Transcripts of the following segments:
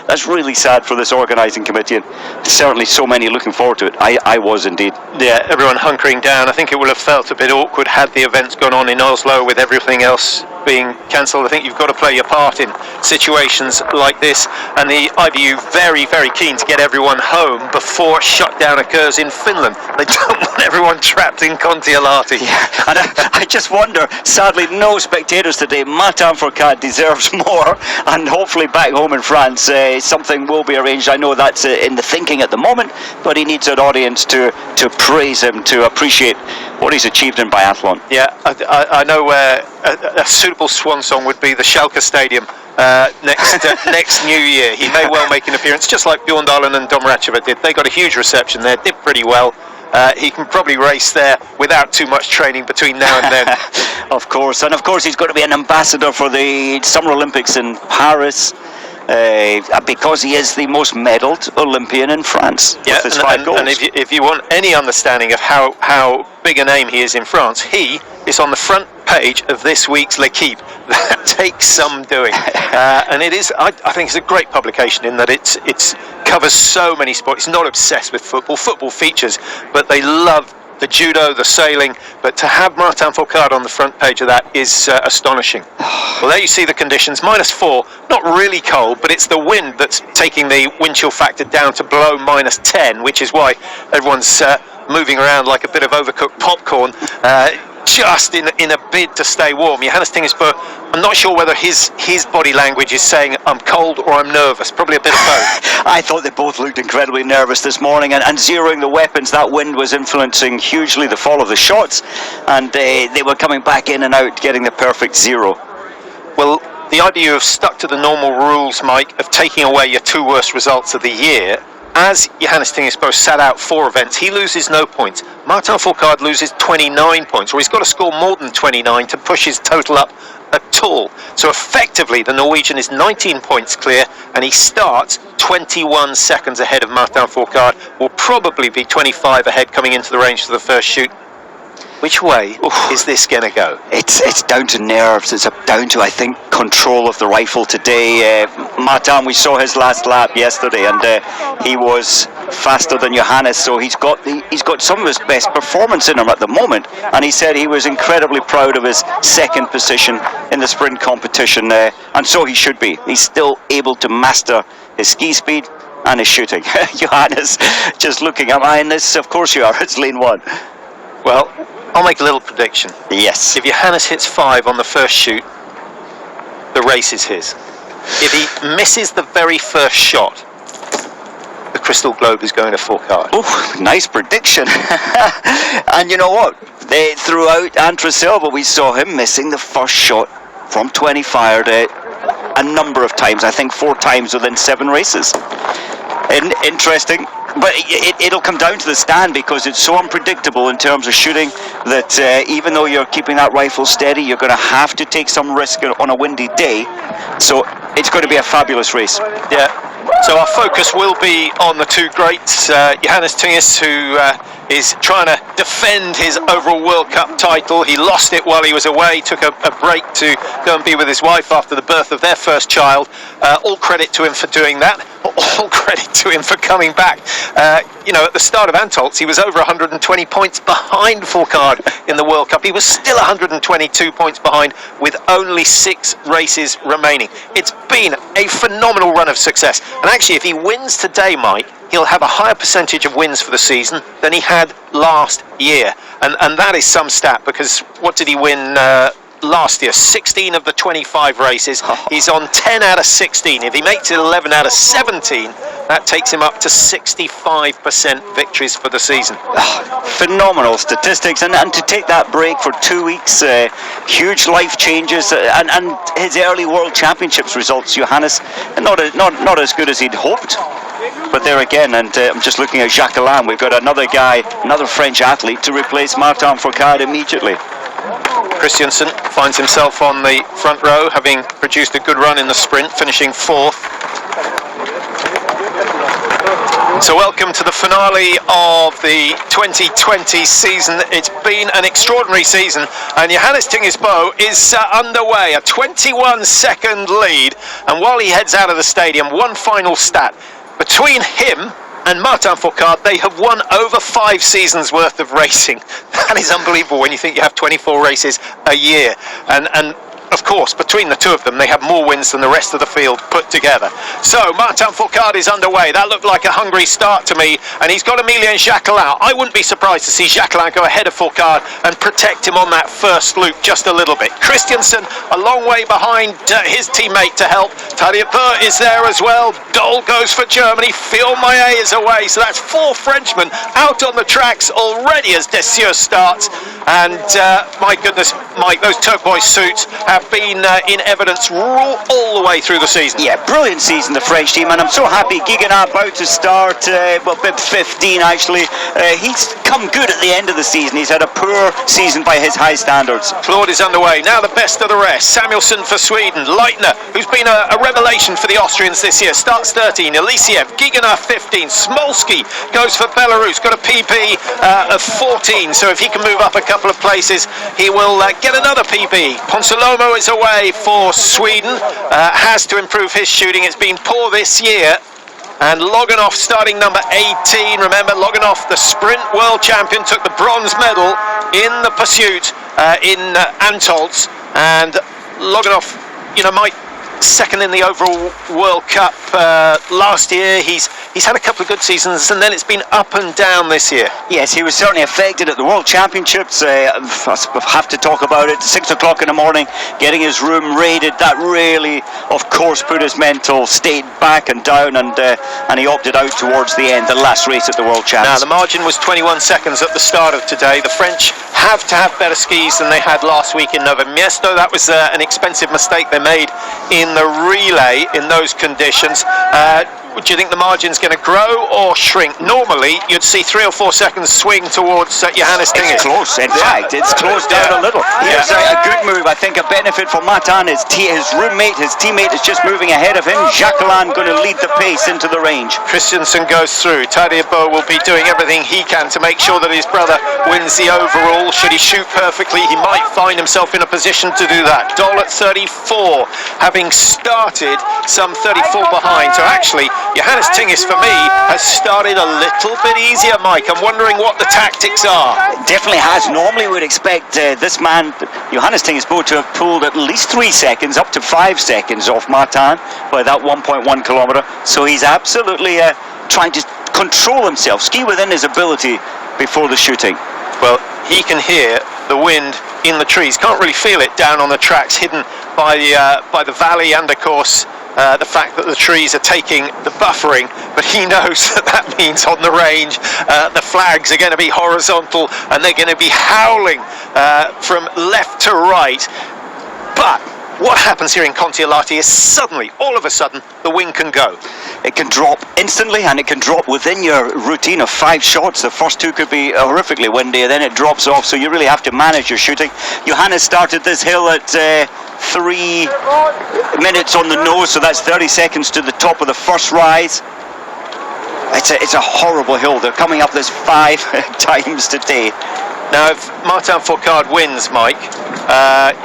that's really sad for this organising committee, and certainly so many looking forward to it. I was indeed. Yeah, everyone hunkering down. I think it will have felt a bit awkward had the events gone on in Oslo with everything else being cancelled. I think you've got to play your part in situations like this, and the IBU very, very keen to get everyone home before shutdown occurs in Finland. They don't want everyone trapped in Kontiolahti. Yeah, and I just wonder, sadly no spectators today. Martin Fourcade deserves more, and hopefully back home in France something will be arranged. I know that's in the thinking at the moment, but he needs an audience to praise him, to appreciate what he's achieved in biathlon. Yeah, I know where a suitable swan song would be the Schalke Stadium next New Year. He may well make an appearance, just like Bjorndalen and Domracheva did. They got a huge reception there, did pretty well. He can probably race there without too much training between now and then. Of course, and of course he's going to be an ambassador for the Summer Olympics in Paris. Because he is the most medalled Olympian in France. Yeah, with his 5 goals. And if you want any understanding of how big a name he is in France, he is on the front page of this week's L'Equipe. That takes some doing, and it is. I think it's a great publication in that it's covers so many sports. It's not obsessed with football. Football features, but they love the judo, the sailing, but to have Martin Fourcade on the front page of that is astonishing. Well, there you see the conditions, -4, not really cold, but it's the wind that's taking the wind chill factor down to below -10, which is why everyone's moving around like a bit of overcooked popcorn, just in a bid to stay warm. Johannes Tingesbø, I'm not sure whether his body language is saying I'm cold or I'm nervous, probably a bit of both. I thought they both looked incredibly nervous this morning, and zeroing the weapons, that wind was influencing hugely the fall of the shots, and they were coming back in and out, getting the perfect zero. Well, the IBU have stuck to the normal rules, Mike, of taking away your 2 worst results of the year. As Johannes Tingesbø sat out 4 events, he loses no points. Martin Fourcade loses 29 points, or he's got to score more than 29 to push his total up at all. So effectively, the Norwegian is 19 points clear, and he starts 21 seconds ahead of Martin Fourcade. Will probably be 25 ahead coming into the range for the first shoot. Which way is this going to go? It's down to nerves. It's down to, I think, control of the rifle today. Martin, we saw his last lap yesterday, and he was faster than Johannes, so he's got some of his best performance in him at the moment. And he said he was incredibly proud of his 2nd position in the sprint competition, and so he should be. He's still able to master his ski speed and his shooting. Johannes, just looking at mine, this, of course you are. It's lane 1. Well, I'll make a little prediction. Yes. If Johannes hits 5 on the first shoot, the race is his. If he misses the very first shot, the crystal globe is going to Fourcade. Oh, nice prediction. And you know what? Throughout Antra-Silva, we saw him missing the first shot from 20 fired a number of times. I think 4 times within 7 races. Interesting. But it'll come down to the stand, because it's so unpredictable in terms of shooting that even though you're keeping that rifle steady, you're going to have to take some risk on a windy day. So it's going to be a fabulous race. Yeah. So our focus will be on the 2 greats, Johannes Tinges, who is trying to defend his overall World Cup title. He lost it while he was away, took a break to go and be with his wife after the birth of their first child. All credit to him for doing that. All credit to him for coming back. You know, at the start of Antolz, he was over 120 points behind Fourcade in the World Cup. He was still 122 points behind with only 6 races remaining. It's been a phenomenal run of success. And actually, if he wins today, Mike, he'll have a higher percentage of wins for the season than he had last year. And that is some stat, because what did he win last year? 16 of the 25 races. He's on 10 out of 16. If he makes it 11 out of 17, that takes him up to 65% victories for the season. Phenomenal statistics, and to take that break for 2 weeks, huge life changes, and his early World Championships results, Johannes, not as good as he'd hoped. But there again, and I'm just looking at Jacques Alain, we've got another guy, another French athlete to replace Martin Fourcade immediately. Christiansen finds himself on the front row, having produced a good run in the sprint, finishing 4th. So welcome to the finale of the 2020 season. It's been an extraordinary season, and Johannes Tingesbo is underway, a 21-second lead. And while he heads out of the stadium, one final stat. Between him and Martin Fourcade, they have won over 5 seasons worth of racing. That is unbelievable when you think you have 24 races a year. And of course, between the two of them, they have more wins than the rest of the field put together. So, Martin Fourcade is underway. That looked like a hungry start to me, and he's got Emilien Jacquelin. I wouldn't be surprised to see Jacquelin go ahead of Fourcade and protect him on that first loop just a little bit. Christiansen a long way behind his teammate to help. Tadej Poel is there as well. Dole goes for Germany. Phil Maillet is away. So that's 4 Frenchmen out on the tracks already as Dessieux starts. And my goodness, Mike, those turquoise suits have been in evidence all the way through the season. Yeah, brilliant season, the French team, and I'm so happy Guiganat about to start, well, bib 15 actually. He's come good at the end of the season. He's had a poor season by his high standards. Claude is underway. Now the best of the rest. Samuelsson for Sweden. Leitner, who's been a revelation for the Austrians this year, starts 13. Elisiev, Guiganat 15. Smolski goes for Belarus. Got a PB of 14, so if he can move up a couple of places, he will get another PB. Ponzalomo is away for Sweden, has to improve his shooting. It's been poor this year. And Loganov starting number 18. Remember, Loganov, the sprint world champion, took the bronze medal in the pursuit in Antolz. And Loganov, you know, might second in the overall World Cup last year. He's had a couple of good seasons, and then it's been up and down this year. Yes, he was certainly affected at the World Championships. I have to talk about it. 6 o'clock in the morning, getting his room raided. That really, of course, put his mental state back and down, and he opted out towards the end, the last race at the World Champs. Now, the margin was 21 seconds at the start of today. The French have to have better skis than they had last week in Nove Mesto. That was an expensive mistake they made in the relay in those conditions. Do you think the margin's going to grow or shrink? Normally, you'd see 3 or 4 seconds swing towards Johannes Tingesbo. It's close, in fact. It's closed down a little. Here's a good move. I think a benefit for Martin. His roommate, his teammate is just moving ahead of him. Jacquelin going to lead the pace into the range. Christiansen goes through. Tadej Poel will be doing everything he can to make sure that his brother wins the overall. Should he shoot perfectly, he might find himself in a position to do that. Dole at 34, having started some 34 behind. So actually, Johannes Tingesbo, for me, has started a little bit easier, Mike. I'm wondering what the tactics are. Definitely has. Normally we'd expect this man, Johannes Tingesbo, to have pulled at least 3 seconds, up to 5 seconds off Martin by that 1.1 kilometre. So he's absolutely trying to control himself, ski within his ability before the shooting. Well, he can hear the wind in the trees. Can't really feel it down on the tracks, hidden by the valley and, of course, the fact that the trees are taking the buffering, but he knows that means on the range the flags are going to be horizontal and they're going to be howling from left to right. But what happens here in Kontiolahti is suddenly, all of a sudden, the wind can go. It can drop instantly, and it can drop within your routine of 5 shots. The first 2 could be horrifically windy, and then it drops off, so you really have to manage your shooting. Johannes started this hill at 3 minutes on the nose, so that's 30 seconds to the top of the first rise. It's a horrible hill. They're coming up this 5 times today. Now, if Martin Fourcade wins, Mike,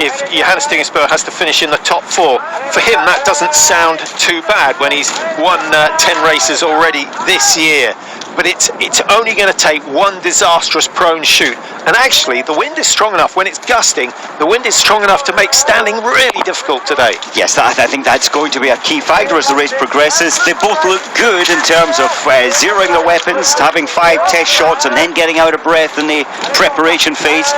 if Johannes Tingesbo has to finish in the top 4, for him that doesn't sound too bad when he's won 10 races already this year. But it's only going to take one disastrous prone shoot. And actually, the wind is strong enough. When it's gusting, the wind is strong enough to make standing really difficult today. Yes, I think that's going to be a key factor as the race progresses. They both look good in terms of zeroing their weapons, having 5 test shots and then getting out of breath in the preparation phase.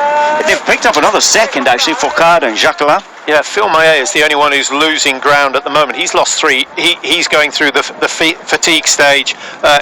They've picked up another second, actually, Fourcade and Jacquelin. Yeah, Phil Maillet is the only one who's losing ground at the moment. He's lost 3. He's going through the fatigue stage.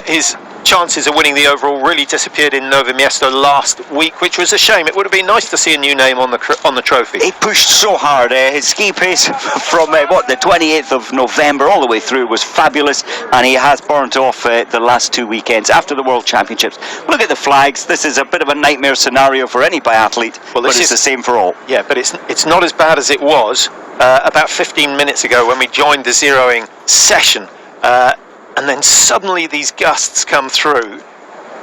His chances of winning the overall really disappeared in Nove Mesto last week, which was a shame. It would have been nice to see a new name on the trophy. He pushed so hard. His ski pace from the 28th of November all the way through was fabulous, and he has burnt off the last 2 weekends after the World Championships. Look at the flags. This is a bit of a nightmare scenario for any biathlete, but it's the same for all. Yeah, but it's not as bad as it was about 15 minutes ago when we joined the zeroing session. And and then suddenly these gusts come through.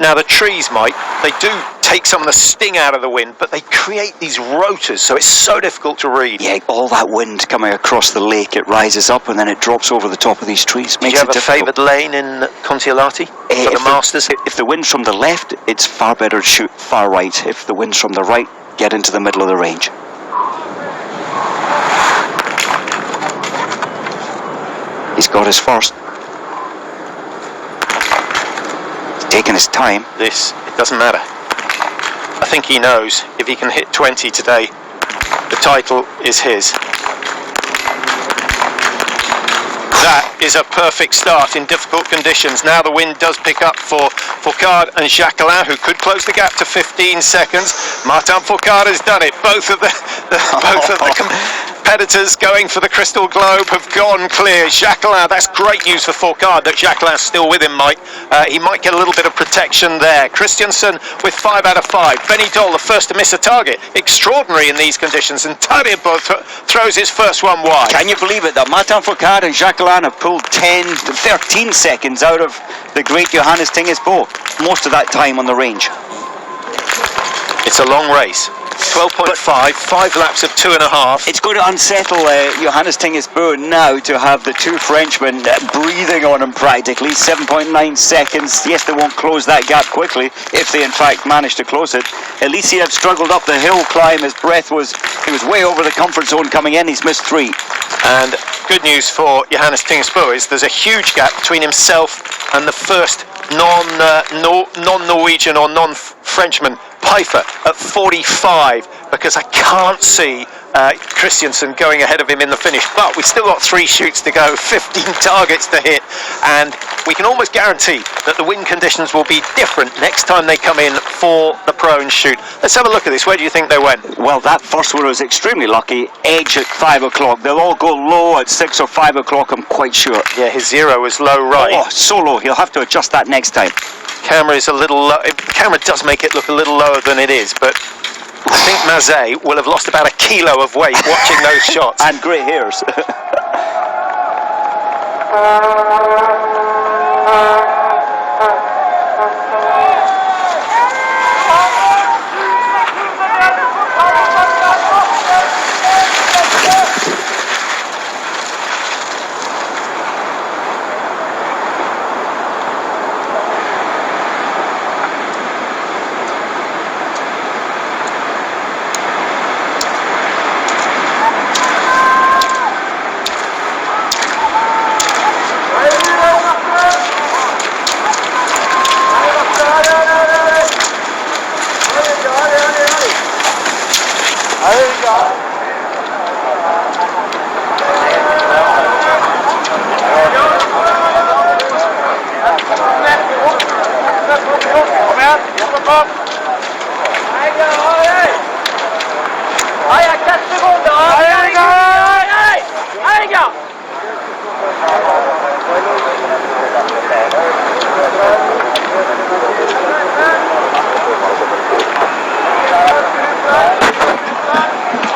Now the trees, Mike, they do take some of the sting out of the wind, but they create these rotors, so it's so difficult to read. Yeah, all that wind coming across the lake, it rises up and then it drops over the top of these trees. Do you have a favoured lane in Kontiolahti for the Masters? If the wind's from the left, it's far better to shoot far right. If the wind's from the right, get into the middle of the range. He's got his first. Taking his time. It doesn't matter. I think he knows if he can hit 20 today, the title is his. That is a perfect start in difficult conditions. Now the wind does pick up for Fourcade and Jacquelin, who could close the gap to 15 seconds. Martin Fourcade has done it. Both of the competitors going for the crystal globe have gone clear. Jacquelin, that's great news for Fourcade that Jacquelin's still with him, Mike. He might get a little bit of protection there. Christiansen with 5 out of 5. Benny Doll, the first to miss a target. Extraordinary in these conditions. And Tadebo throws his first one wide. Can you believe it that Martin Fourcade and Jacquelin have pulled 10 to 13 seconds out of the great Johannes Tingesbo? Most of that time on the range. It's a long race. 12.5, 5 laps of 2.5. It's going to unsettle Johannes Tingesbo now to have the two Frenchmen breathing on him practically. 7.9 seconds. Yes, they won't close that gap quickly if they in fact manage to close it. Elysiev struggled up the hill climb. His breath was, he was way over the comfort zone coming in. He's missed 3. And good news for Johannes Tingesbo is there's a huge gap between himself and the first non-Norwegian or non-Frenchman, Pfeiffer, at 45, because I can't see Christiansen going ahead of him in the finish. But we've still got 3 shoots to go, 15 targets to hit, and we can almost guarantee that the wind conditions will be different next time they come in for the prone shoot. Let's have a look at this. Where do you think they went? Well, that first one was extremely lucky. Edge at 5 o'clock. They'll all go low at 6 or 5 o'clock, I'm quite sure. Yeah, his 0 was low right. Oh, so low. He'll have to adjust that next time. Camera is a little low. The camera does make it look a little lower than it is, but I think Mazet will have lost about 1 kilo of weight watching those shots. And grey hairs.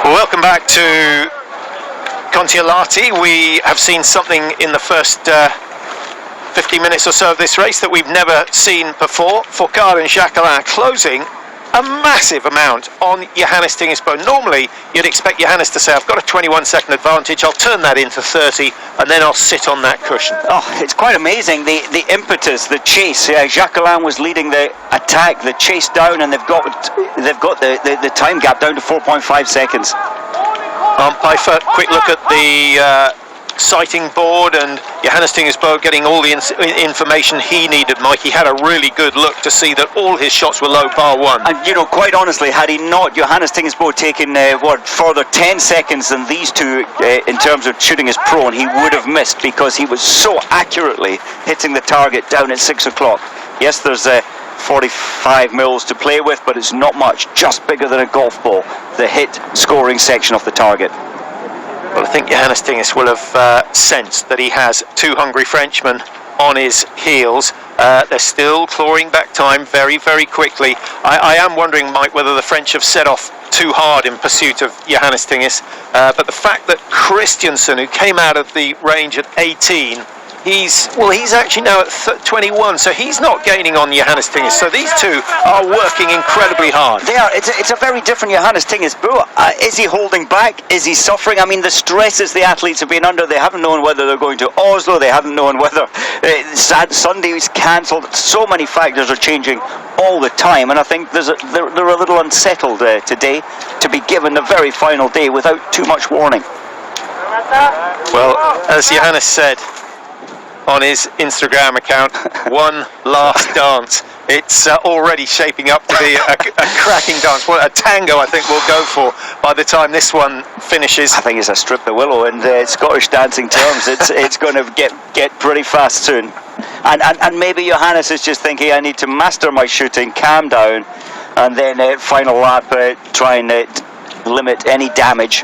Welcome back to Kontiolahti. We have seen something in the first 50 minutes or so of this race that we've never seen before. Fourcade and Jacquelin closing a massive amount on Johannes Tingesbo. Normally, you'd expect Johannes to say, I've got a 21-second advantage, I'll turn that into 30, and then I'll sit on that cushion. Oh, it's quite amazing, the impetus, the chase. Jacquelin was leading the attack, the chase down, and they've got the time gap down to 4.5 seconds. Pfeiffer, quick look at the sighting board, and Johannes Tingesbo getting all the information he needed, Mike. He had a really good look to see that all his shots were low, bar 1. And, you know, quite honestly, had he not, Johannes Tingesbo taken, further 10 seconds than these two in terms of shooting his prone, he would have missed, because he was so accurately hitting the target down at 6 o'clock. Yes, there's 45 mils to play with, but it's not much, just bigger than a golf ball, the hit scoring section of the target. Well, I think Johannes Tingesbo will have sensed that he has 2 hungry Frenchmen on his heels. They're still clawing back time very, very quickly. I am wondering, Mike, whether the French have set off too hard in pursuit of Johannes Tingesbo. But the fact that Christiansen, who came out of the range at 18, He's actually now at 21, so he's not gaining on Johannes Tingis. So these two are working incredibly hard. They are. It's a very different Johannes Tingis. Is he holding back? Is he suffering? I mean, the stresses the athletes have been under, they haven't known whether they're going to Oslo, they haven't known whether Sunday is cancelled. So many factors are changing all the time, and I think they're a little unsettled today to be given the very final day without too much warning. Well, as Johannes said on his Instagram account, one last dance. It's already shaping up to be a cracking dance. What a tango I think we'll go for by the time this one finishes. I think it's a strip the willow in Scottish dancing terms. It's going to get pretty fast soon. And maybe Johannes is just thinking, I need to master my shooting, calm down, and then final lap try and limit any damage.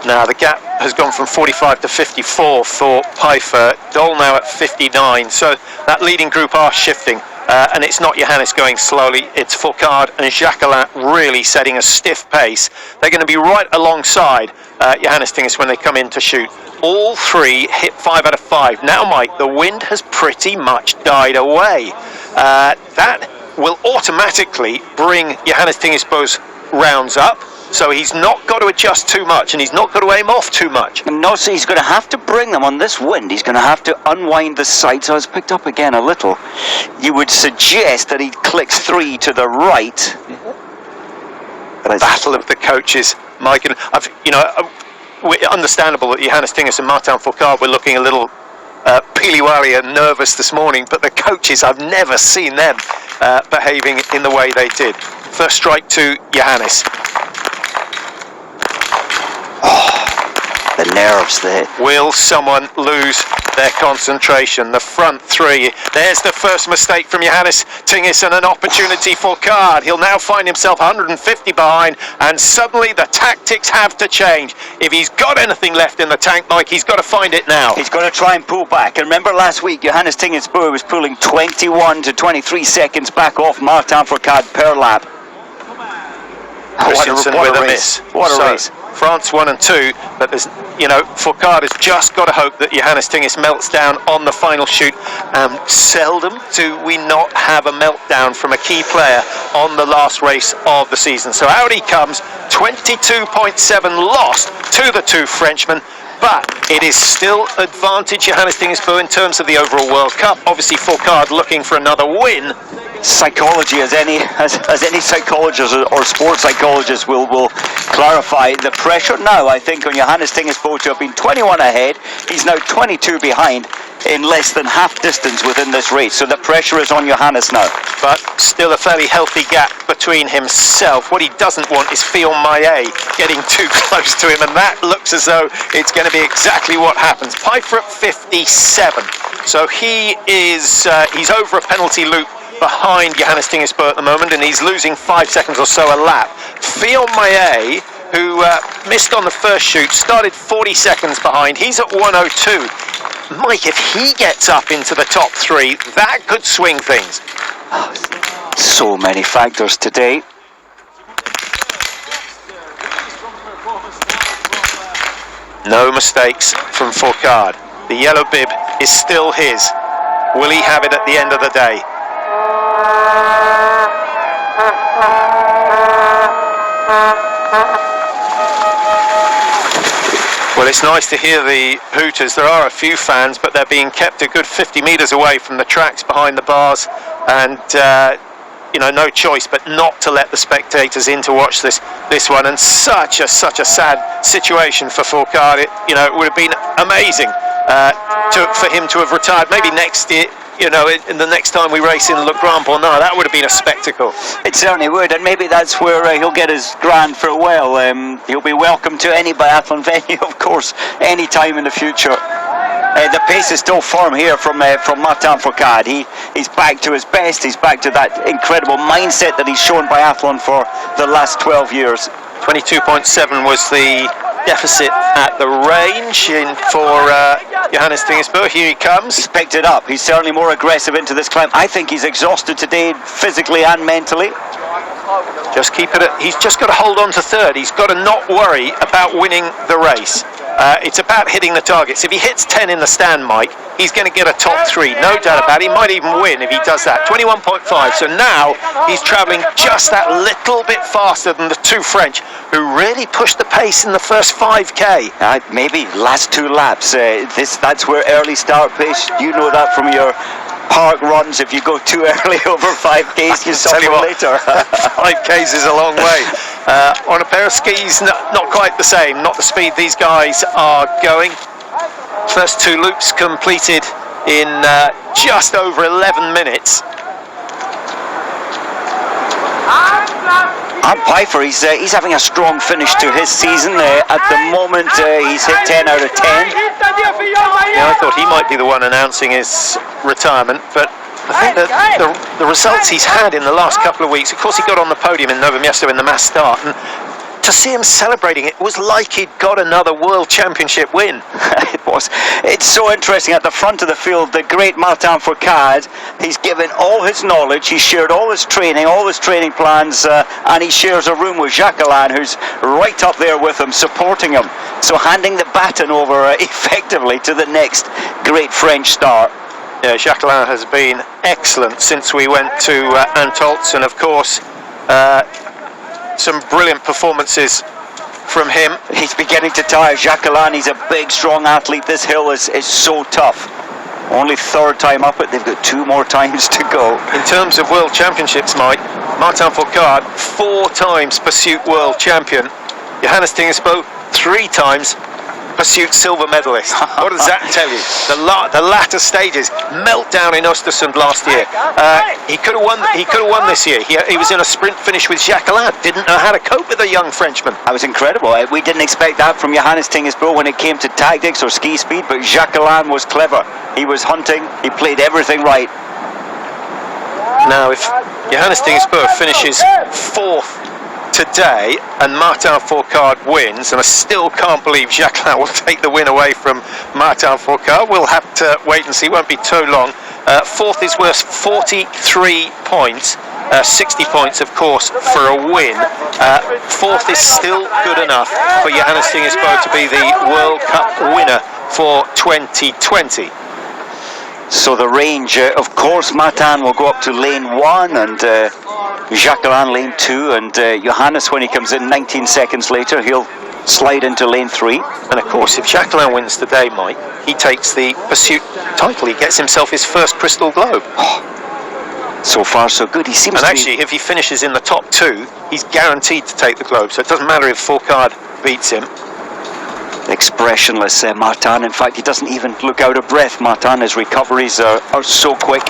Now the gap has gone from 45 to 54 for Pfeiffer. Dole now at 59, so that leading group are shifting. And it's not Johannes going slowly, it's Fourcade and Jacquelin really setting a stiff pace. They're going to be right alongside Johannes Tingis when they come in to shoot. All three hit 5 out of 5. Now, Mike, the wind has pretty much died away. That will automatically bring Johannes Tingis both rounds up. So he's not got to adjust too much, and he's not got to aim off too much. No, so he's going to have to bring them on this wind. He's going to have to unwind the sight. So it's picked up again a little. You would suggest that he clicks 3 to the right. Battle of the coaches, Mike, and understandable that Johannes Tingis and Martin Fourcade were looking a little peely-wally and nervous this morning, but the coaches, I've never seen them behaving in the way they did. First strike to Johannes. The nerves there. Will someone lose their concentration? The front three. There's the first mistake from Johannes Tingis and an opportunity for Fourcade. He'll now find himself 150 behind, and suddenly the tactics have to change. If he's got anything left in the tank, Mike, he's got to find it now. He's got to try and pull back. And remember last week, Johannes Tingis was pulling 21 to 23 seconds back off Martin Fourcade per lap. Christensen with a miss. What a race. France 1 and 2, but there's, Fourcade has just got to hope that Johannes Tingis melts down on the final shoot. Seldom do we not have a meltdown from a key player on the last race of the season. So out he comes, 22.7 lost to the two Frenchmen. But it is still advantage Johannes Tingis in terms of the overall World Cup. Obviously Fourcade looking for another win. Psychology, as any psychologist or sports psychologist will clarify, the pressure now, I think, on Johannes Tingis to have been 21 ahead. He's now 22 behind in less than half distance within this race. So the pressure is on Johannes now. But still a fairly healthy gap between himself. What he doesn't want is Fillon-Maillet getting too close to him, and that looks as though it's going to be exactly what happens. Pfeiffer at 57. So he is he's over a penalty loop behind Johannes Tingis at the moment, and he's losing 5 seconds or so a lap. Fillon-Maillet, who missed on the first shoot, started 40 seconds behind. He's at 102. Mike, if he gets up into the top three, that could swing things. So many factors today. No mistakes from Fourcade. The yellow bib is still his. Will he have it at the end of the day? Well, it's nice to hear the hooters. There are a few fans, but they're being kept a good 50 metres away from the tracks behind the bars, and no choice but not to let the spectators in to watch this one. And such a sad situation for Fourcade. It would have been amazing for him to have retired. Maybe next year, in the next time we race in Le Grand Bonnard, that would have been a spectacle. It certainly would, and maybe that's where he'll get his grand farewell. He'll be welcome to any biathlon venue, of course, any time in the future. The pace is still firm here from Martin Fourcade. He's back to his best. He's back to that incredible mindset that he's shown biathlon for the last 12 years. 22.7 was the deficit at the range for Johannes Tingis. Here he comes. He's picked it up. He's certainly more aggressive into this climb. I think he's exhausted today, physically and mentally. Just keep it. He's just got to hold on to third. He's got to not worry about winning the race. It's about hitting the targets. If he hits 10 in the stand, Mike, he's going to get a top 3, no doubt about it. He might even win if he does that. 21.5. So now he's travelling just that little bit faster than the two French, who really pushed the pace in the first 5k. Maybe last 2 laps. That's where early start pace. You know that from your park runs. If you go too early over 5k's, you suffer later. 5k's is a long way. On a pair of skis, not quite the same. Not the speed these guys are going. First 2 loops completed in just over 11 minutes. And Pfeiffer, he's having a strong finish to his season. At the moment, he's hit 10 out of 10. Yeah, I thought he might be the one announcing his retirement, but I think that the results he's had in the last couple of weeks, of course he got on the podium in Novo Mesto in the mass start, and to see him celebrating, it was like he'd got another World Championship win. It was. It's so interesting. At the front of the field, the great Martin Fourcade, he's given all his knowledge, he's shared all his training plans, and he shares a room with Jacques Alain, who's right up there with him, supporting him. So handing the baton over effectively to the next great French star. Yeah, Jacques Alain has been excellent since we went to Antolz, and of course, some brilliant performances from him. He's beginning to tire. Jacques Alain, he's a big, strong athlete. This hill is so tough. Only 3rd time up it. They've got 2 more times to go. In terms of World Championships, Mike, Martin Fourcade, 4 times pursuit world champion. Johannes Tingesbo, 3 times pursuit silver medalist. What does that tell you? The latter stages, meltdown in Östersund last year. He could have won. He could have won this year. He was in a sprint finish with Jacques Alain. Didn't know how to cope with a young Frenchman. That was incredible. We didn't expect that from Johannes Tingesbo when it came to tactics or ski speed, but Jacques Alain was clever. He was hunting. He played everything right. Now, if Johannes Tingesbo finishes 4th today and Martin Fourcade wins, and I still can't believe Jacques Alain will take the win away from Martin Fourcade. We'll have to wait and see. Won't be too long. 4th is worth 43 points. 60 points, of course, for a win. 4th is still good enough for Johannes Tingesbo to be the World Cup winner for 2020. So the range, of course, Martin will go up to lane 1 and Jacques Alain lane 2, and Johannes, when he comes in 19 seconds later, he'll slide into lane 3. And of course, if Jacques Alain wins today, Mike, he takes the pursuit title. He gets himself his first Crystal Globe. So far, so good. He seems and to actually, if he finishes in the top 2, he's guaranteed to take the Globe. So it doesn't matter if Fourcade beats him. Expressionless Martin. In fact, he doesn't even look out of breath. Martin, his recoveries are so quick.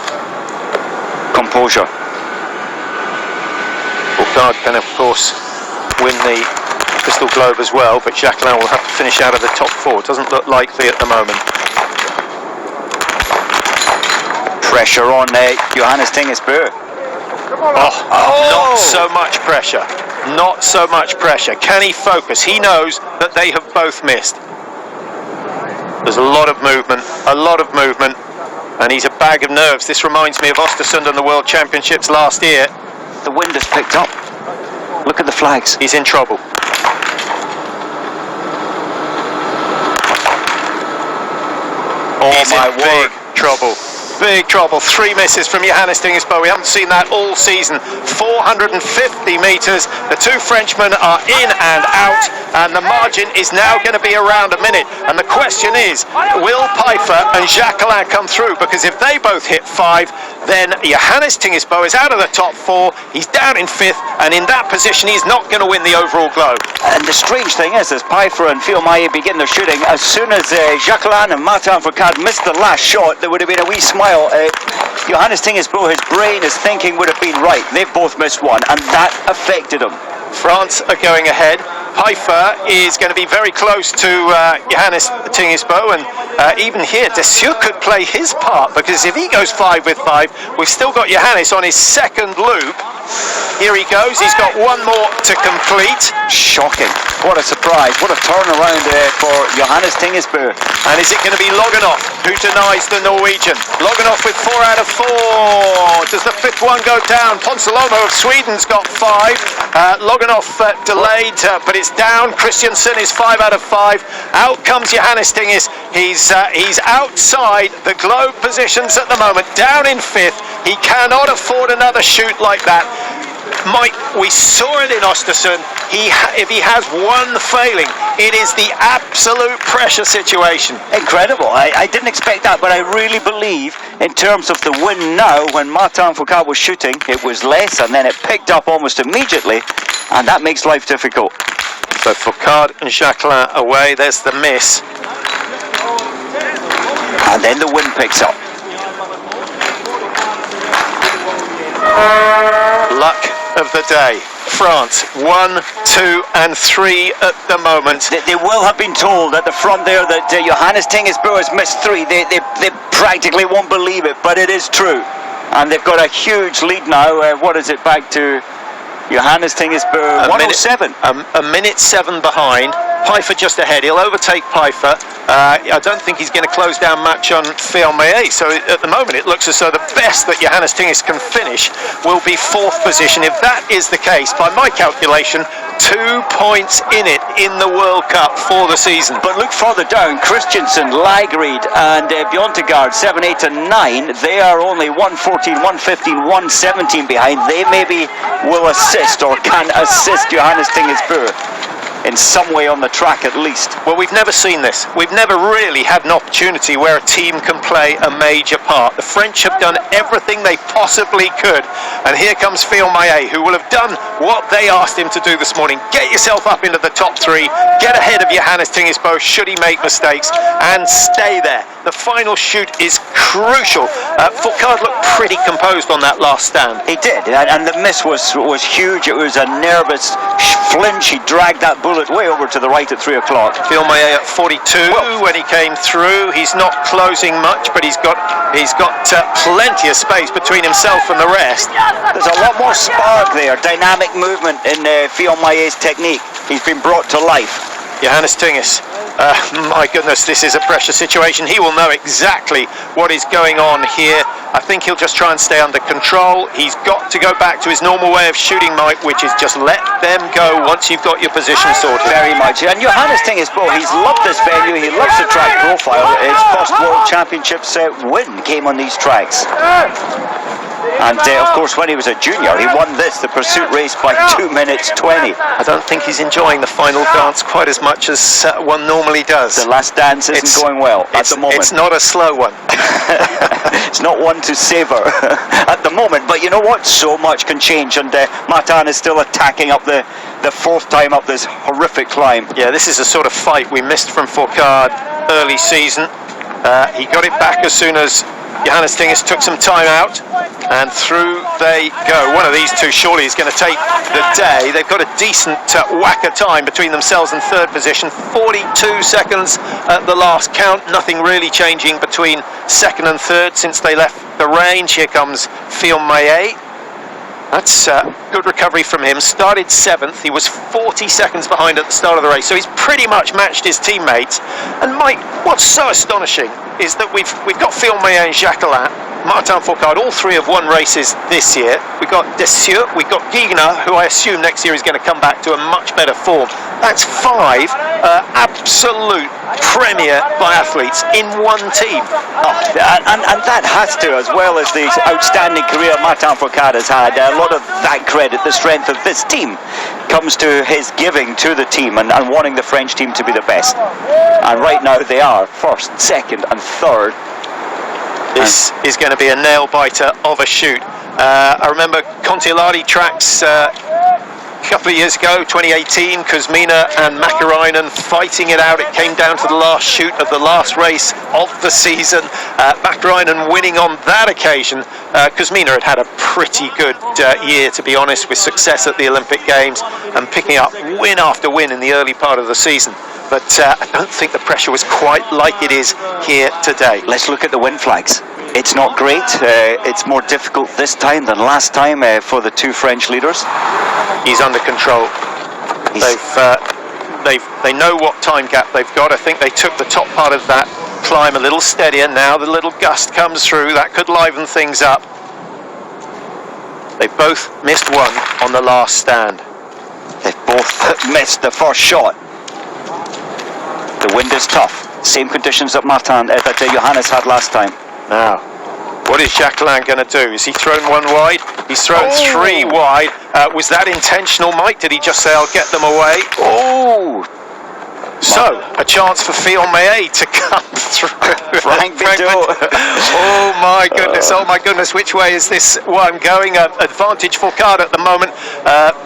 Composure. Fourcade can, of course, win the Crystal Globe as well, but Jacques Alain will have to finish out of the top 4. It doesn't look likely at the moment. Pressure on Johannes Tingesbo. Not so much pressure. Not so much pressure. Can he focus? He knows that they have both missed. There's a lot of movement, and he's a bag of nerves. This reminds me of Östersund and the World Championships last year. The wind has picked up. Look at the flags. He's in trouble. Oh my word. Trouble. Big trouble. 3 misses from Johannes Tingesbo. We haven't seen that all season. 450 metres. The 2 Frenchmen are in and out, and the margin is now going to be around a minute. And the question is, will Pfeiffer and Jacques Alain come through? Because if they both hit 5, then Johannes Tingesbo is out of the top 4. He's down in 5th, and in that position, he's not going to win the overall Globe. And the strange thing is, as Pfeiffer and Fielmayer begin their shooting, as soon as Jacques Alain and Martin Fourcade missed the last shot, there would have been a wee smile. Johannes Tingesbo, his brain, his thinking would have been right. They've both missed 1, and that affected him. France are going ahead. Pfeiffer is going to be very close to Johannes Tingesbo, and even here, Dessieux could play his part, because if he goes 5 with 5, we've still got Johannes on his 2nd loop. Here he goes. He's got 1 more to complete. Shocking. What a surprise. What a turnaround for Johannes Tingesbo. And is it going to be Loganov who denies the Norwegian? Loganov with 4 out of 4. Does the 5th one go down? Ponsiluoma of Sweden's got 5. Loganov delayed, but is down. Christiansen is 5 out of 5. Out comes Johannes Tingis. He's outside the globe positions at the moment, down in 5th. He cannot afford another shoot like that. Mike, we saw it in Östersund. If he has one failing, it is the absolute pressure situation. Incredible. I didn't expect that, but I really believe in terms of the win now, when Martin Fourcade was shooting, it was less, and then it picked up almost immediately, and that makes life difficult. So Fourcade and Jacquelin away, there's the miss. And then the wind picks up. Luck of the day. France 1, 2 and 3 at the moment. They will have been told at the front there that Johannes Tingis has missed 3. They practically won't believe it, but it is true. And they've got a huge lead now. What is it, back to Johannes Tingis 107? A minute 7 behind. Pfeiffer just ahead. He'll overtake Pfeiffer. I don't think he's going to close down much on Fillon-Maillet. So at the moment it looks as though the best that Johannes Tingis can finish will be 4th position. If that is the case, by my calculation, 2 points in it in the World Cup for the season. But look further down, Christiansen, Lagerud and Bjørntegard 7, 8 and 9, they are only 114, 115, 117 behind. They maybe will assist or can assist Johannes Tingis in some way on the track at least. Well, we've never seen this. We've never really had an opportunity where a team can play a major part. The French have done everything they possibly could. And here comes Fillon-Maillet, who will have done what they asked him to do this morning. Get yourself up into the top 3, get ahead of Johannes Tingis should he make mistakes, and stay there. The final shoot is crucial. Fourcade looked pretty composed on that last stand. He did, and the miss was huge. It was a nervous flinch. He dragged that bullet way over to the right at 3 o'clock. Fillon-Maillet at 42 when he came through. He's not closing much, but he's got plenty of space between himself and the rest. There's a lot more spark there, dynamic movement in Fillon-Maillet's technique. He's been brought to life. Johannes Tingis, my goodness, this is a pressure situation. He will know exactly what is going on here. I think he'll just try and stay under control. He's got to go back to his normal way of shooting, Mike, which is just let them go once you've got your position sorted. Very much. And Johannes Tingis, he's loved this venue. He loves the track profile. His first World Championships win came on these tracks. And of course, when he was a junior, he won the pursuit race by 2 minutes 20. I don't think he's enjoying the final dance quite as much as one normally does. The last dance isn't going well at the moment. It's not a slow one. It's not one to savour at the moment. But you know what? So much can change, and Martin is still attacking up the 4th time up this horrific climb. Yeah, this is a sort of fight we missed from Fourcade early season. He got it back as soon as Johannes Tingis took some time out, and through they go. One of these two surely is going to take the day. They've got a decent whack of time between themselves and 3rd position. 42 seconds at the last count. Nothing really changing between 2nd and 3rd since they left the range. Here comes Fillon-Maillet. That's good recovery from him. Started 7th. He was 40 seconds behind at the start of the race, so he's pretty much matched his teammates. And Mike, what's so astonishing is that we've got Fillon-Maillet and Jacquelin, Martin Fourcade, all 3 have won races this year. We've got Dessieux, we've got Guigner, who I assume next year is going to come back to a much better form. That's 5 absolute premier biathletes in one team. And that has to, as well as the outstanding career Martin Fourcade has had, a lot of that credit, the strength of this team, comes to his giving to the team and wanting the French team to be the best. And right now they are 1st, 2nd and 3rd. This is going to be a nail-biter of a shoot. I remember Kontiolahti tracks a couple of years ago, 2018, Kuzmina and Mäkäräinen fighting it out. It came down to the last shoot of the last race of the season. Mäkäräinen winning on that occasion. Kuzmina had a pretty good year, to be honest, with success at the Olympic Games and picking up win after win in the early part of the season. But I don't think the pressure was quite like it is here today. Let's look at the win flags. It's not great. It's more difficult this time than last time for the 2 French leaders. He's under control. They know what time gap they've got. I think they took the top part of that climb a little steadier. Now the little gust comes through. That could liven things up. They both missed one on the last stand. They've both missed the first shot. The wind is tough. Same conditions that Johannes had last time. Now, what is Jacquelin going to do? Is he thrown one wide? He's thrown three wide. Was that intentional, Mike? Did he just say, I'll get them away? Oh! So, a chance for Fillon-Maillet to come through. Frank Vidot. Oh my goodness, which way is this one going? Advantage for Fourcade at the moment.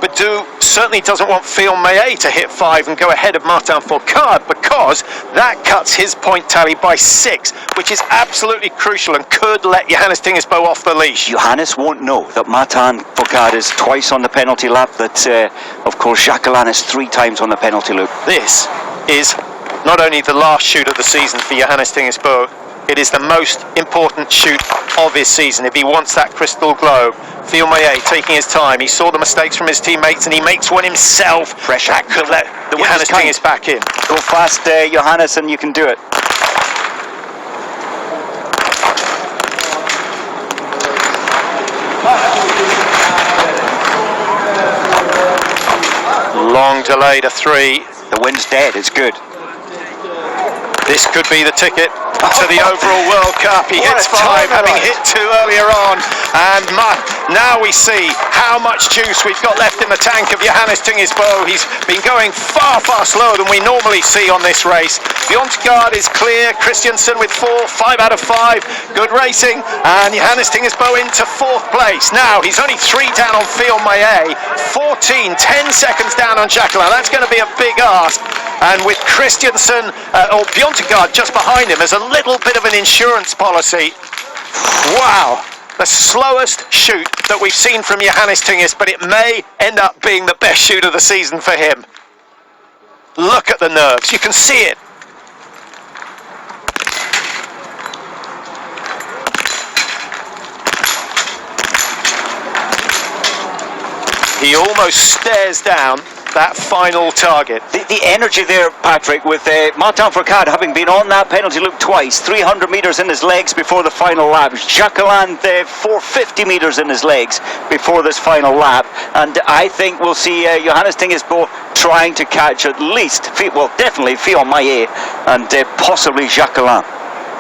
Vidot certainly doesn't want Fillon-Maillet to hit 5 and go ahead of Martin Fourcade, because that cuts his point tally by 6, which is absolutely crucial and could let Johannes Tingesbo off the leash. Johannes won't know that Martin Fourcade is twice on the penalty lap, that of course Jacquelin is 3 times on the penalty loop. This is not only the last shoot of the season for Johannes Tingesbo, it is the most important shoot of his season if he wants that crystal globe. Fillon-Maillet taking his time. He saw the mistakes from his teammates and he makes one himself. Pressure. That could let Johannes Tingesbo back in. Go fast, Johannes, and you can do it. Long delay to 3. The wind's dead, it's good. This could be the ticket to the overall World Cup. He hits 5, having hit 2 earlier on. And now we see how much juice we've got left in the tank of Johannes Tingesbo. He's been going far, far slower than we normally see on this race. Fourcade is clear. Christiansen with 4, 5 out of 5. Good racing. And Johannes Tingesbo into 4th place. Now, he's only 3 down on Fillon-Maillet. 10 seconds down on Jacquelin. That's going to be a big ask. And with Christiansen, or Fourcade just behind him, as a little bit of an insurance policy. Wow, the slowest shoot that we've seen from Johannes Tingesbo, but it may end up being the best shoot of the season for him. Look at the nerves, you can see it. He almost stares down that final target. The energy there, Patrick, with Martin Fourcade having been on that penalty loop twice, 300 metres in his legs before the final lap. Jacquelin, 450 metres in his legs before this final lap. And I think we'll see Johannes Tingesbo trying to catch at least, well, definitely Fillon-Maillet and possibly Jacquelin.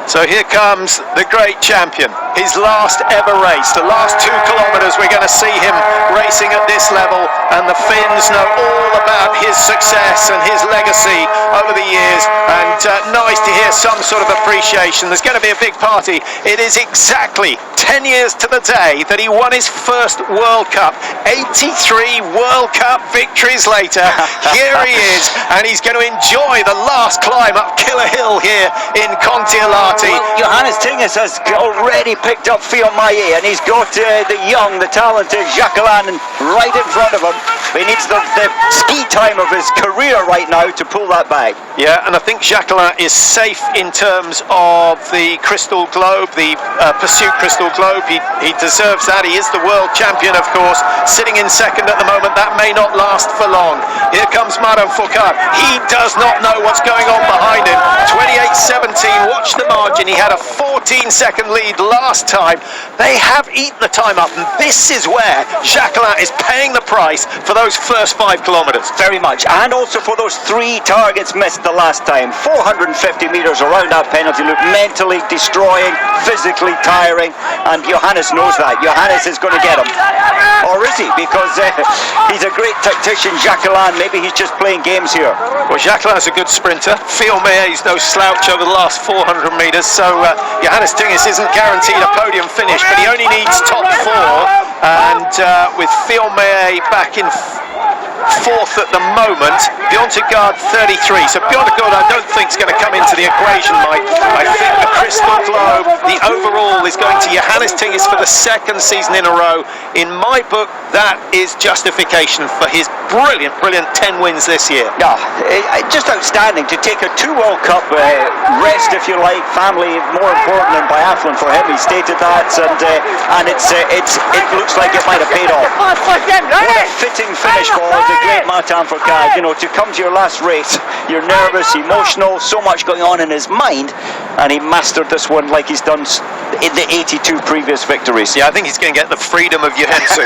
So here comes the great champion, his last ever race. The last 2 kilometres we're going to see him racing at this level, and the Finns know all about his success and his legacy over the years, and nice to hear some sort of appreciation. There's going to be a big party. It is exactly 10 years to the day that he won his first World Cup. 83 World Cup victories later, here he is, and he's going to enjoy the last climb up Killer Hill here in Kontiolahti. Well, Johannes Tingesbo has already picked up Fillon-Maillet, and he's got the young, the talented Jacquelin right in front of him. But he needs the ski time of his career right now to pull that back. Yeah, and I think Jacquelin is safe in terms of the Crystal Globe, the Pursuit Crystal Globe. He deserves that. He is the world champion, of course, sitting in second at the moment. That may not last for long. Here comes Martin Fourcade. He does not know what's going on behind him. 28-17, watch the margin. He had a 14-second lead last time. They have eaten the time up, and this is where Jacquelin is paying the price for those first 5 kilometres. Very much, and also for those 3 targets missed the last time. 450 metres around that penalty loop, mentally destroying, physically tiring, and Johannes knows that. Johannes is going to get him. Or is he? Because he's a great tactician, Jacquelin. Maybe he's just playing games here. Well, Jacquelin's a good sprinter. Fillon-Maillet's no slouch over the last 400 metres, so Johannes Tingesbo isn't guaranteed a podium finish, but he only needs top 4, and with Fillon-Maillet back in 4th at the moment, Fourcade 33. So Fourcade I don't think is going to come into the equation, Mike. I think the Crystal Globe, the overall, is going to Johannes Tingesbo for the 2nd season in a row. In my book, that is justification for his brilliant 10 wins this year. Yeah, just outstanding to take a 2 World Cup rest, if you like. Family more important than biathlon for him. He stated that, and it looks like it might have paid off. What a fitting finish for the great Martin Fourcade. You know, to come to your last race, you're nervous, emotional, so much going on in his mind, and he mastered this one like he's done in the 82 previous victories. Yeah, I think he's going to get the freedom of Joensuu,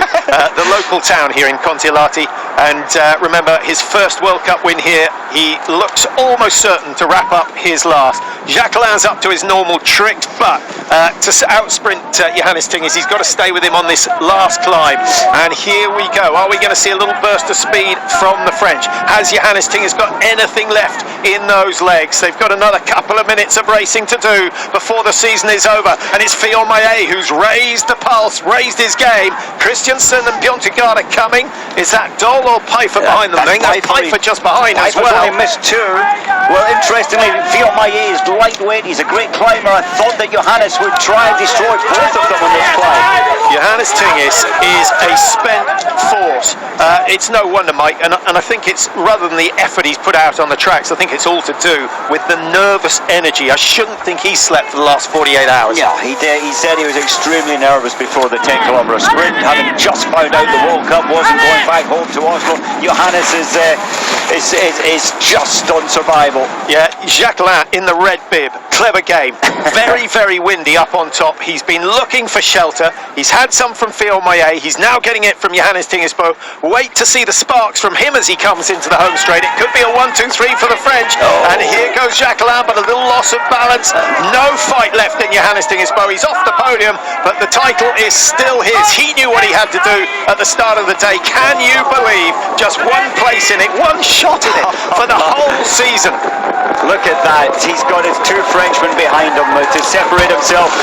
the local town here in Kontiolahti. And remember, his first World Cup win here, he looks almost certain to wrap up his last. Jacquelin's up to his normal tricks, but to out-sprint Johannes Tingis, he's got to stay with him on this last climb. And here we go. Are we going to see a little burst of speed from the French? Has Johannes Tingis got anything left in those legs? They've got another couple of minutes of racing to do before the season is over. And it's Fillon-Maillet who's raised the pulse, raised his game. Christiansen and Bjørntegard are coming. Is that Dole or Pfeiffer behind them? I think that's Pfeiffer just behind as well. Only missed two. Well, interestingly, Fillon-Maillet is lightweight. He's a great climber. I thought that Johannes would try and destroy both of them on this climb. Johannes Tingis is a spent force. It's no wonder, Mike, and I think it's, rather than the effort he's put out on the tracks, I think it's all to do with the nervous energy. I shouldn't think he slept for the last 48 hours. Yeah, he did. He said he was extremely nervous before the 10-kilometre sprint, having just found out the World Cup wasn't going back home to Oslo. Johannes is just on survival. Yeah, Jacquelin in the red bib. Clever game. Very, very windy up on top. He's been looking for shelter. He's had some from Fillon-Maillet. He's now getting it from Johannes Tingis. Wait to see the sparks from him as he comes into the home straight. It could be a 1-2-3 for the French. Oh. And here goes Jacquelin, but a little loss of balance. No fight left in Johannes Tingis. He's off the podium, but the title is still his. He knew what he had to do at the start of the day. Can you believe just one place in it, one shot in it for the whole season? Look at that. He's got his two Frenchmen behind him to separate himself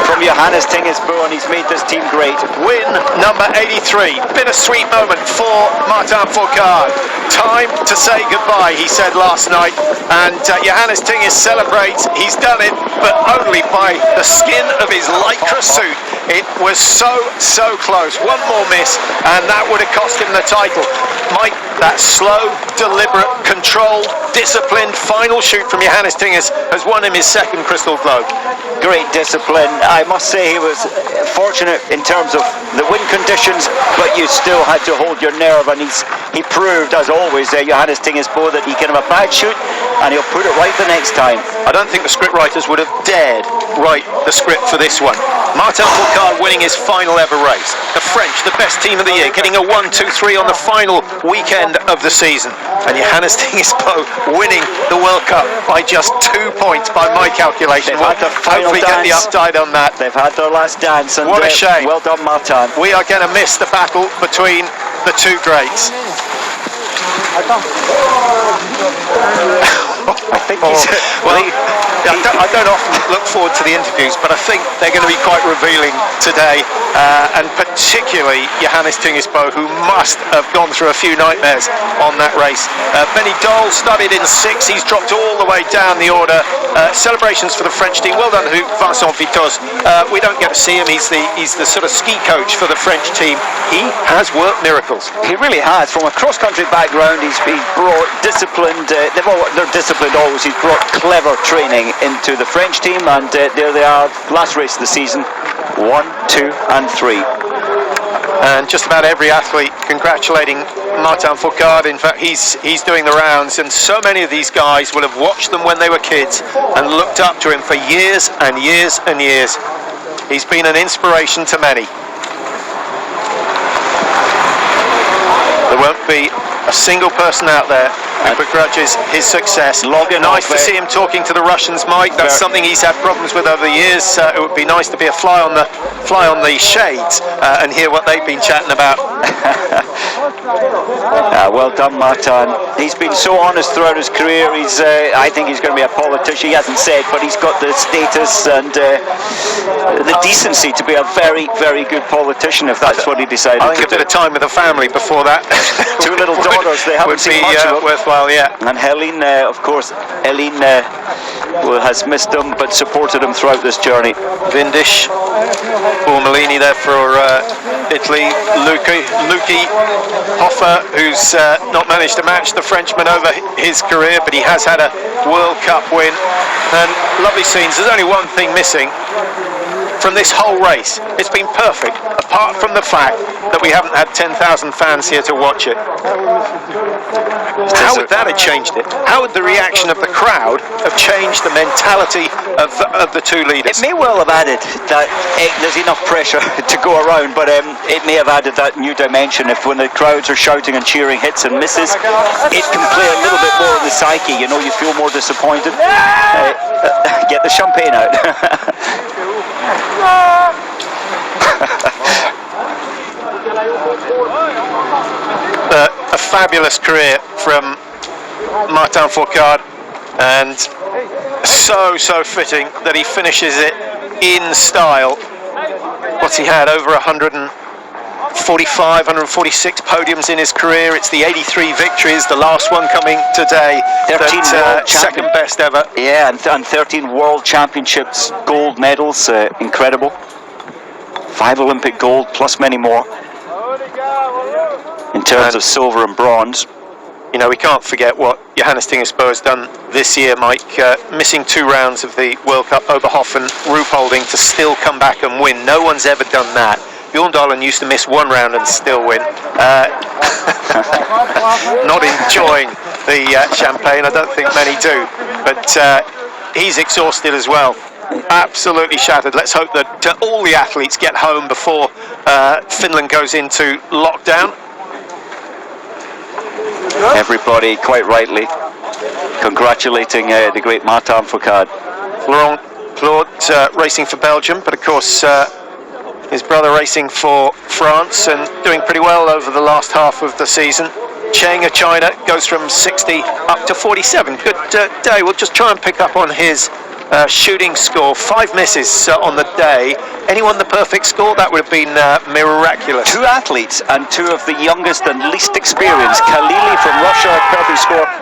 from Johannes Tingis, and he's made this team great. Win number 83. Bittersweet moment for Martin Fourcade. Time to say goodbye, he said last night. And Johannes Tingis celebrates. He's done it, but only by the skin of his lycra suit. It was so close. One more miss, and that would have cost him the title. Mike, that slow, deliberate, controlled, disciplined final shoot from Johannes Tingis has won him his second Crystal Globe. Great discipline. I must say he was fortunate in terms of the wind conditions, but you still had to hold your nerve, and he proved, as always, Johannes Tingis that he can have a bad shoot and he'll put it right the next time. I don't think the script writers would have dared write the script for this one. Martin Fourcade winning his final ever race. The French, the best team of the year, getting a 1-2-3 on the final weekend of the season. And Johannes Tingis winning the World Cup by just 2 points by my calculation. We'll hopefully get the upside on that. They've had their last dance, and what a shame. Well done, Martin. We are going to miss the battle between the two greats. I think he's... I don't often look forward to the interviews, but I think they're going to be quite revealing today, and particularly Johannes Tingis, who must have gone through a few nightmares on that race. Benny Dole started in 6th. He's dropped all the way down the order. Celebrations for the French team. Well done to Vincent Vitoz. We don't get to see him. He's the sort of ski coach for the French team. He has worked miracles. He really has. From a cross-country background, he's brought disciplined, they're disciplined always, he's brought clever training into the French team, and there they are, last race of the season, 1, 2 and 3. And just about every athlete congratulating Martin Fourcade. In fact, he's doing the rounds, and so many of these guys will have watched them when they were kids and looked up to him for years and years and years. He's been an inspiration to many. There won't be a single person out there who begrudges his success. Nice to see him talking to the Russians, Mike. That's something he's had problems with over the years. It would be nice to be a fly on the shades and hear what they've been chatting about. Well done, Martin. He's been so honest throughout his career. I think he's going to be a politician. He hasn't said, but he's got the status and the decency to be a very, very good politician, if that's what he decided. I think a bit of time with the family before that. 2 little daughters. They haven't seen much of it. Worthwhile, yeah. And Helene, of course, has missed him but supported him throughout this journey. Vindish, Formellini there for Italy. Luki Hoffer, who's not managed to match the Frenchman over his career, but he has had a World Cup win. And lovely scenes. There's only one thing missing. from this whole race. It's been perfect, apart from the fact that we haven't had 10,000 fans here to watch it. How would that have changed it? How would the reaction of the crowd have changed the mentality of the two leaders? It may well have added that there's enough pressure to go around, but it may have added that new dimension. If when the crowds are shouting and cheering hits and misses, it can play a little bit more in the psyche. You know, you feel more disappointed. Get the champagne out. A fabulous career from Martin Fourcade, and so fitting that he finishes it in style. What's he had? Over 145, 146 podiums in his career. It's the 83 victories, the last one coming today. 13 second best ever. Yeah, and 13 World Championships gold medals. Incredible. 5 Olympic gold plus many more in terms of silver and bronze. You know, we can't forget what Johannes Tingesbø has done this year, Mike. Missing 2 rounds of the World Cup, Oberhof and Ruhpolding, to still come back and win. No one's ever done that. Bjorndalen used to miss 1 round and still win. Not enjoying the champagne, I don't think many do. But he's exhausted as well. Absolutely shattered. Let's hope that all the athletes get home before Finland goes into lockdown. Everybody, quite rightly, congratulating the great Martin Fourcade. Laurent Claude racing for Belgium, but of course his brother racing for France and doing pretty well over the last half of the season. Cheng of China goes from 60 up to 47. Good day. We'll just try and pick up on his shooting score. 5 misses on the day. Anyone the perfect score? That would have been miraculous. 2 athletes and 2 of the youngest and least experienced. Khalili from Russia, perfect score.